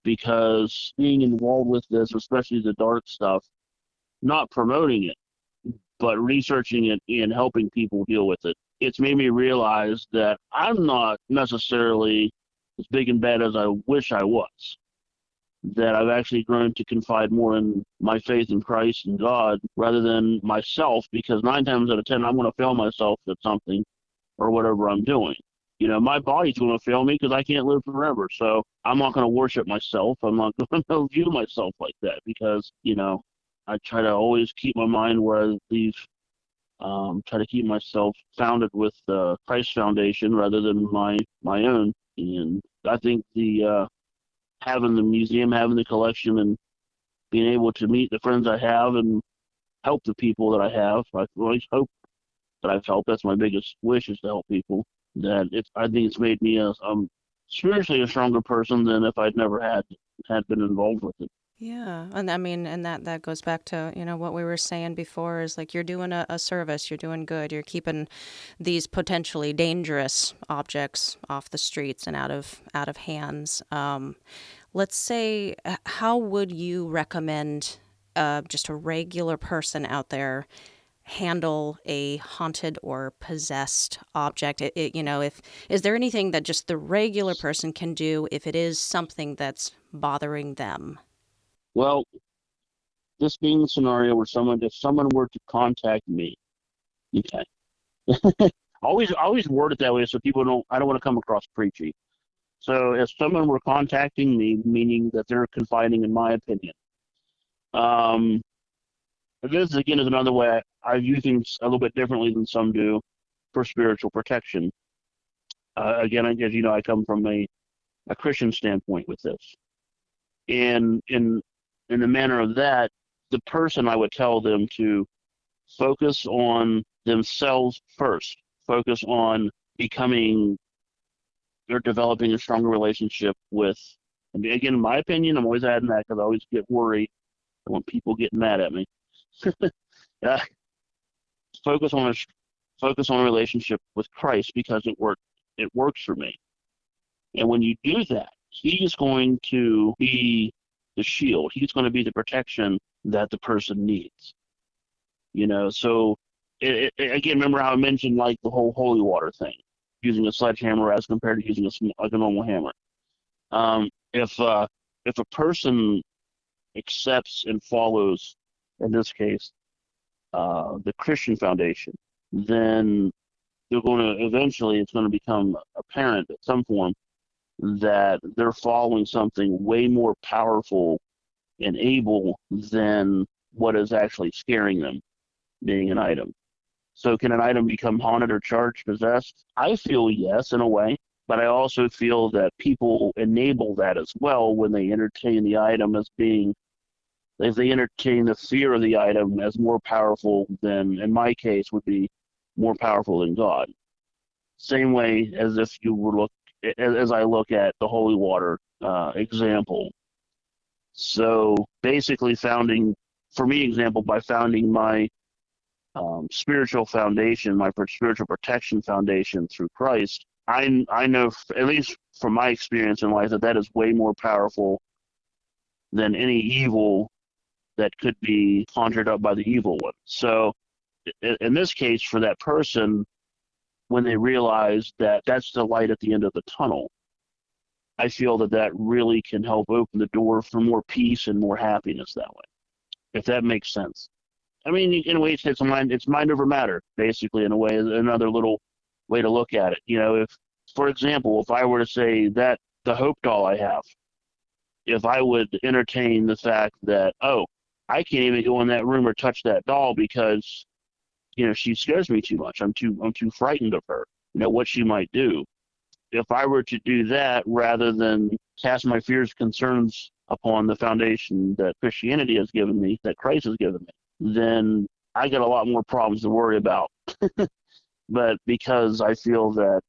Because being involved with this, especially the dark stuff, not promoting it, but researching it and helping people deal with it, it's made me realize that I'm not necessarily as big and bad as I wish I was. That I've actually grown to confide more in my faith in Christ and God rather than myself, because 9 times out of 10, I'm going to fail myself at something or whatever I'm doing. My body's going to fail me because I can't live forever. So I'm not going to worship myself. I'm not going to view myself like that because, I try to always keep my mind where I leave, try to keep myself founded with the Christ Foundation rather than my own. And I think having the museum, having the collection, and being able to meet the friends I have and help the people that I have, I always hope that I've helped. That's my biggest wish, is to help people. I think it's made me spiritually a stronger person than if I'd never had been involved with it. Yeah, and and that goes back to what we were saying before, is like you're doing a service, you're doing good, you're keeping these potentially dangerous objects off the streets and out of hands. Let's say, how would you recommend just a regular person out there handle a haunted or possessed object? Is there anything that just the regular person can do if it is something that's bothering them? Well, this being the scenario where if someone were to contact me, okay, always word it that way so people I don't want to come across preachy. So if someone were contacting me, meaning that they're confiding in my opinion, this again is another way I view things a little bit differently than some do for spiritual protection. Again, as you know, I come from a Christian standpoint with this. And in the manner of that, the person, I would tell them to focus on themselves first, focus on becoming or developing a stronger relationship with, and again, in my opinion, I'm always adding that because I always get worried when people get mad at me. Focus on a relationship with Christ, because it works for me. And when you do that, He's going to be the shield. He's going to be the protection that the person needs. So again, remember how I mentioned like the whole holy water thing, using a sledgehammer as compared to using a normal hammer. If a person accepts and follows, in this case, the Christian foundation, then it's going to become apparent at some form that they're following something way more powerful and able than what is actually scaring them, being an item. So can an item become haunted or charged, possessed? I feel yes, in a way, but I also feel that people enable that as well when they entertain the item as being, if they entertain the fear of the item as more powerful than, in my case, would be more powerful than God. Same way as if you were as I look at the holy water example. So basically by founding my spiritual foundation, my spiritual protection foundation through Christ, I know, at least from my experience in life, that is way more powerful than any evil that could be conjured up by the evil one. So in this case, for that person, when they realize that that's the light at the end of the tunnel, I feel that really can help open the door for more peace and more happiness that way, if that makes sense. I mean, in a way, it's mind over matter, basically, in a way, another little way to look at it. If, for example, if I were to say that the Hope doll I have, if I would entertain the fact that, oh, I can't even go in that room or touch that doll because, she scares me too much. I'm too frightened of her, what she might do. If I were to do that rather than cast my fears, concerns upon the foundation that Christianity has given me, that Christ has given me, then I got a lot more problems to worry about. But because I feel that,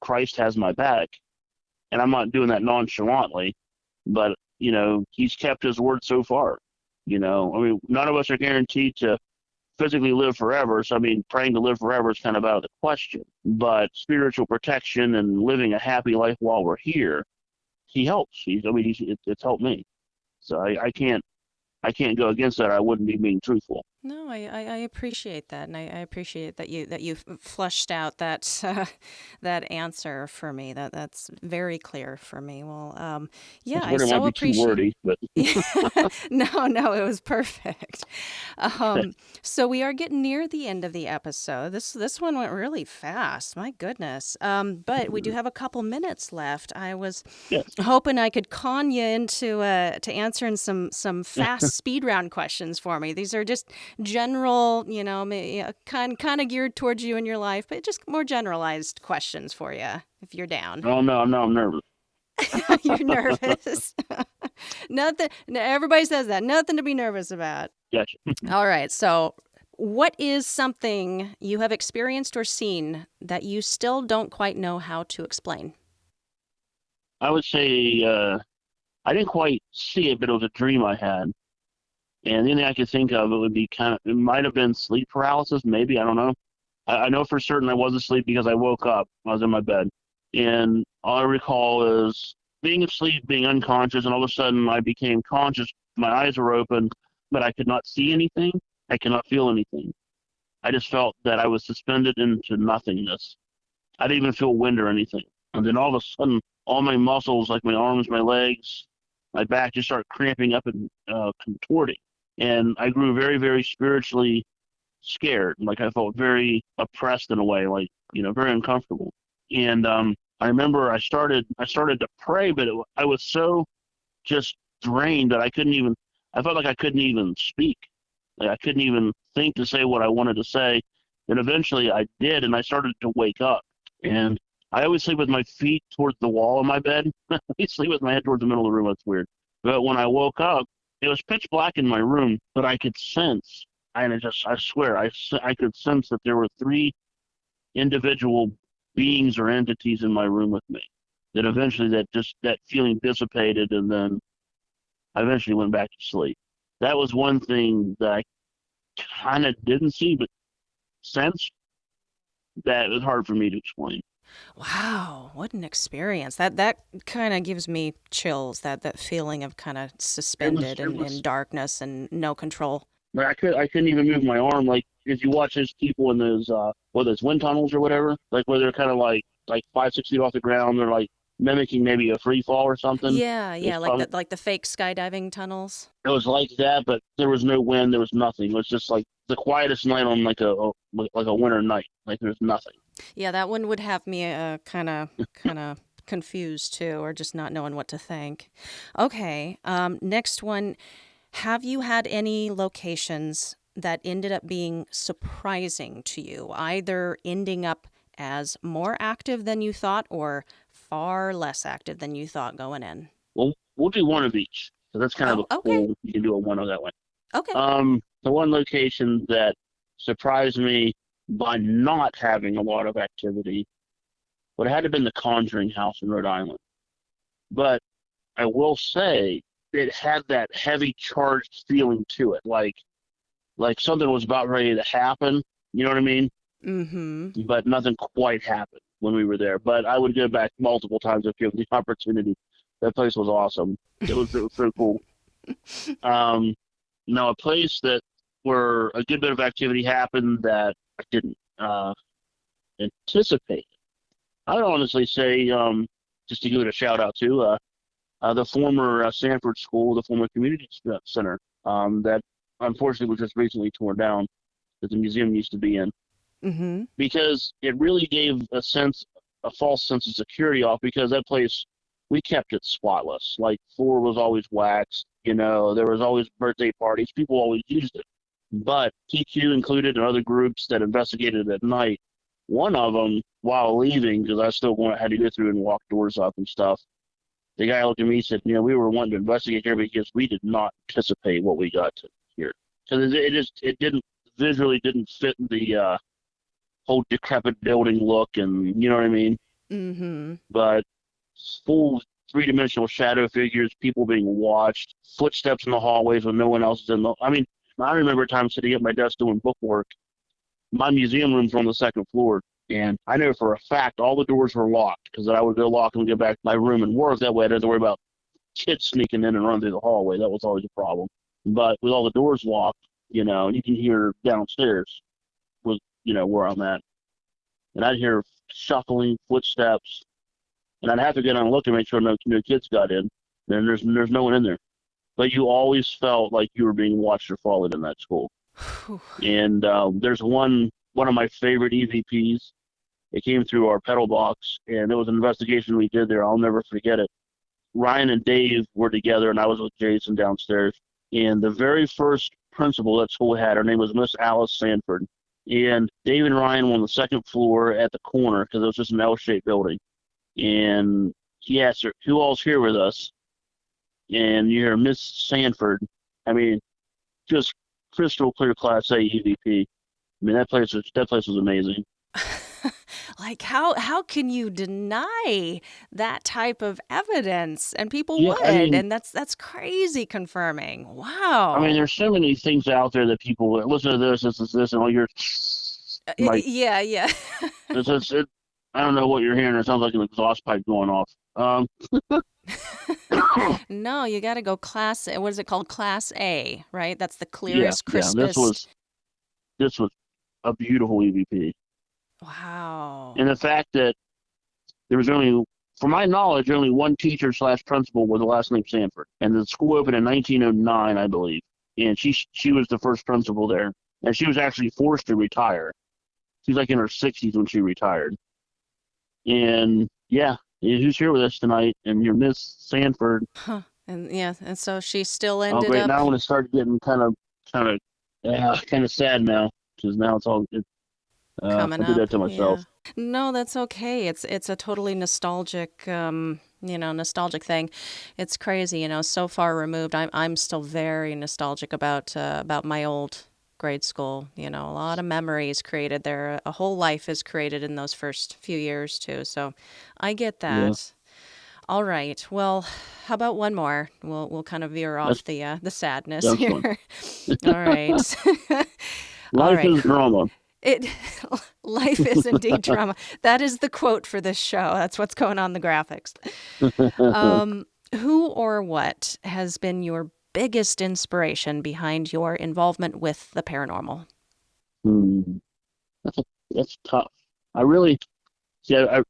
Christ has my back, and I'm not doing that nonchalantly, but, he's kept his word so far. I mean, none of us are guaranteed to physically live forever. So, I mean, praying to live forever is kind of out of the question. But spiritual protection and living a happy life while we're here, he helps. It's helped me. So I can't go against that. I wouldn't be being truthful. No, I appreciate that, and I appreciate that you fleshed out that that answer for me. That's very clear for me. Well, yeah, I so appreciate. But No, it was perfect. So we are getting near the end of the episode. This one went really fast. My goodness. But we do have a couple minutes left. I was hoping I could con you into to answering some fast speed round questions for me. These are just general, kind of geared towards you in your life, but just more generalized questions for you, if you're down. Oh, no, I'm nervous. You're nervous. Nothing. Everybody says that. Nothing to be nervous about. Gotcha. All right. So what is something you have experienced or seen that you still don't quite know how to explain? I would say I didn't quite see it, but it was a dream I had. And the only thing I could think of, it might have been sleep paralysis, maybe, I don't know. I know for certain I was asleep because I woke up. I was in my bed. And all I recall is being asleep, being unconscious, and all of a sudden I became conscious. My eyes were open, but I could not see anything. I could not feel anything. I just felt that I was suspended into nothingness. I didn't even feel wind or anything. And then all of a sudden, all my muscles, like my arms, my legs, my back, just started cramping up and contorting. And I grew very, very spiritually scared. Like I felt very oppressed in a way, like, very uncomfortable. And I remember I started to pray, but I was so just drained that I felt like I couldn't even speak. Like I couldn't even think to say what I wanted to say. And eventually I did, and I started to wake up. And I always sleep with my feet towards the wall of my bed. I sleep with my head towards the middle of the room. That's weird. But when I woke up, it was pitch black in my room, but I could sense, and I swear, I could sense that there were 3 individual beings or entities in my room with me. That eventually that feeling dissipated, and then I eventually went back to sleep. That was one thing that I kind of didn't see, but sensed. That was hard for me to explain. Wow, what an experience. That kind of gives me chills, that feeling of kind of suspended in darkness and no control. Like I couldn't even move my arm. Like if you watch those people in those wind tunnels or whatever, like where they're kind of like 5-6 feet off the ground, they're like mimicking maybe a free fall or something. Yeah, It's like the fake skydiving tunnels. It was like that, but there was no wind, there was nothing. It was just like the quietest night on like a winter night. Like there's nothing. Yeah, that one would have me kind of confused too, or just not knowing what to think. Okay, next one. Have you had any locations that ended up being surprising to you, either ending up as more active than you thought or far less active than you thought going in? Well, we'll do one of each. So that's kind of Oh, a okay. cool. You can do a one of that way. Okay. The one location that surprised me by not having a lot of activity would have had to been the Conjuring House in Rhode Island. But I will say it had that heavy charged feeling to it, like something was about ready to happen. You know what I mean? Mm-hmm. But nothing quite happened when we were there. But I would go back multiple times if given the opportunity. That place was awesome. It was so cool. Now a place that where a good bit of activity happened that I didn't anticipate. I would honestly say, just to give it a shout out to the former Sanford School, the former community center, that unfortunately was just recently torn down, that the museum used to be in, Mm-hmm. because it really gave a false sense of security off, because that place, we kept it spotless. Like, floor was always waxed, there was always birthday parties, people always used it. But TQ included and other groups that investigated at night, one of them, while leaving, because I still had to go through and walk doors up and stuff, the guy looked at me and said, we were wanting to investigate here because we did not anticipate what we got to here. Because it didn't visually didn't fit the whole decrepit building look, and you know what I mean? Mm-hmm. But full three-dimensional shadow figures, people being watched, footsteps in the hallways when no one else is in the. I mean, I remember a time sitting at my desk doing bookwork. My museum room's on the second floor, and I know for a fact all the doors were locked, because I would go lock and get back to my room and work. That way I didn't have to worry about kids sneaking in and running through the hallway. That was always a problem. But with all the doors locked, you can hear downstairs with, where I'm at. And I'd hear shuffling footsteps, and I'd have to get on and look and make sure no kids got in. And there's no one in there. But you always felt like you were being watched or followed in that school. And there's one of my favorite EVPs. It came through our pedal box, and it was an investigation we did there. I'll never forget it. Ryan and Dave were together, and I was with Jason downstairs. And the very first principal that school had, her name was Miss Alice Sanford. And Dave and Ryan were on the second floor at the corner, because it was just an L-shaped building. And he asked her, who all's here with us? And you hear Miss Sanford. I mean, just crystal clear Class A EVP. I mean, that place was amazing. Like, how can you deny that type of evidence? And people would, and that's crazy confirming. Wow. I mean, there's so many things out there that people listen to this, and all you're like, yeah. I don't know what you're hearing. It sounds like an exhaust pipe going off. No, you got to go what is it called? Class A, right? That's the clearest, crispest. Yeah, this was a beautiful EVP. Wow. And the fact that there was only, for my knowledge, only one teacher / principal with the last name Sanford. And the school opened in 1909, I believe. And she was the first principal there. And she was actually forced to retire. She's like in her 60s when she retired. And yeah, who's here with us tonight? And you're Miss Sanford. Huh. And so she still ended great. up. Now I'm going to start getting kind of sad now, because now it's all coming up. I do that to myself. Yeah. No, that's okay. It's a totally nostalgic, nostalgic thing. It's crazy, so far removed. I'm still very nostalgic about my old grade school. A lot of memories created there. A whole life is created in those first few years too. So I get that. Yeah. All right. Well, how about one more? We'll kind of veer off the sadness here. All right. Life is drama. Life is indeed drama. That is the quote for this show. That's what's going on in the graphics. Who or what has been your biggest inspiration behind your involvement with the paranormal? That's tough. I really, I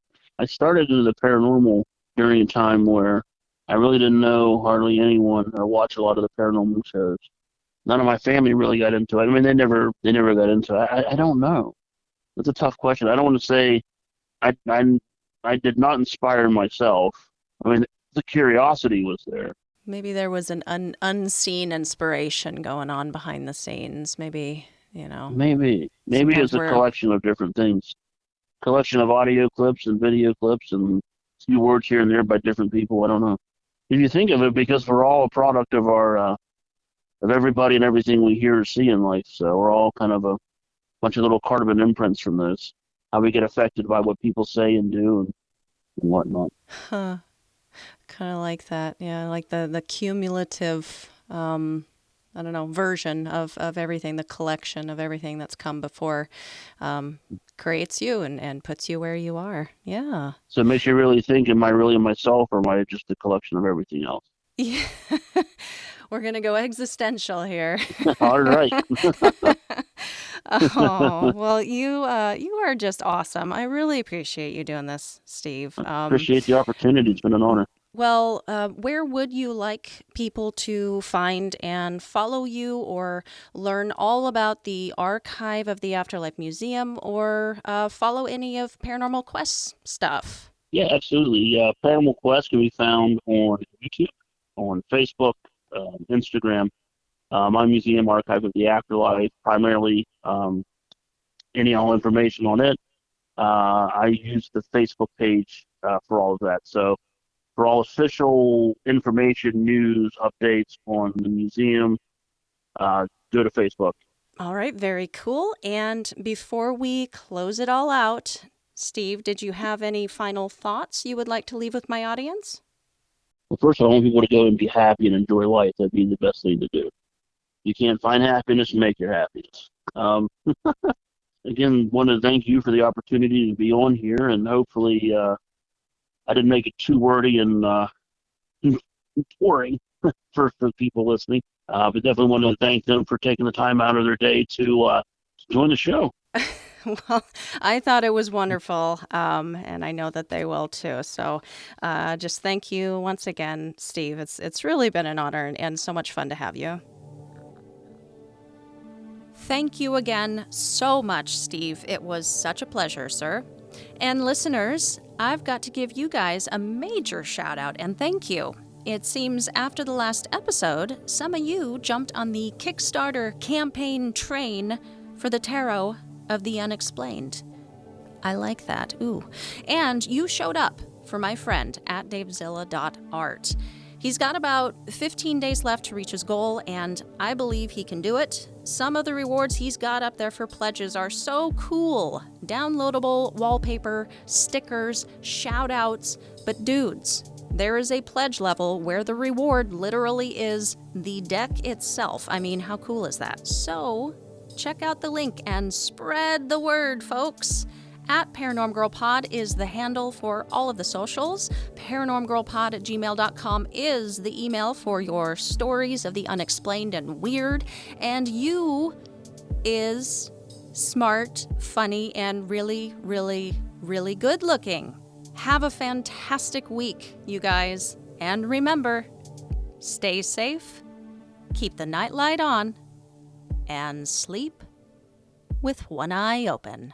started in the paranormal during a time where I really didn't know hardly anyone or watch a lot of the paranormal shows. None of my family really got into it. I mean, they never got into it. I don't know. It's a tough question. I don't want to say I did not inspire myself. I mean, the curiosity was there. Maybe there was an unseen inspiration going on behind the scenes. Maybe, Maybe sometimes it's a collection of different things. Collection of audio clips and video clips and a few words here and there by different people. I don't know. If you think of it, because we're all a product of our of everybody and everything we hear or see in life. So we're all kind of a bunch of little carbon imprints from those. How we get affected by what people say and do and whatnot. Huh. Kind of like that. Yeah, like the cumulative, I don't know, version of everything, the collection of everything that's come before, creates you and puts you where you are. Yeah. So it makes you really think, am I really myself or am I just a collection of everything else? Yeah. We're going to go existential here. All right. Oh, well, you are just awesome. I really appreciate you doing this, Steve. Appreciate the opportunity. It's been an honor. Well, where would you like people to find and follow you or learn all about the archive of the Afterlife Museum or follow any of Paranormal Quest stuff? Yeah, absolutely. Paranormal Quest can be found on YouTube, on Facebook, Instagram. My museum archive of the Afterlife, primarily any all information on it. I use the Facebook page for all of that. So for all official information, news, updates on the museum, go to Facebook. All right, very cool. And before we close it all out, Steve, did you have any final thoughts you would like to leave with my audience? Well, first, I want people to go and be happy and enjoy life. That'd be the best thing to do. You can't find happiness, make your happiness. Again, want to thank you for the opportunity to be on here, and hopefully I didn't make it too wordy and boring for people listening. But definitely want to thank them for taking the time out of their day to join the show. Well, I thought it was wonderful, and I know that they will too. So just thank you once again, Steve. It's really been an honor and so much fun to have you. Thank you again so much, Steve. It was such a pleasure, sir. And listeners, I've got to give you guys a major shout out and thank you. It seems after the last episode, some of you jumped on the Kickstarter campaign train for the Tarot of the Unexplained. I like that. Ooh. And you showed up for my friend at davezilla.art. He's got about 15 days left to reach his goal, and I believe he can do it. Some of the rewards he's got up there for pledges are so cool. Downloadable wallpaper, stickers, shout-outs. But dudes, there is a pledge level where the reward literally is the deck itself. I mean, how cool is that? So, check out the link and spread the word, folks. At Paranorm Girl Pod is the handle for all of the socials. ParanormGirlPod@gmail.com is the email for your stories of the unexplained and weird. And you is smart, funny, and really, really, really good looking. Have a fantastic week, you guys. And remember, stay safe, keep the nightlight on, and sleep with one eye open.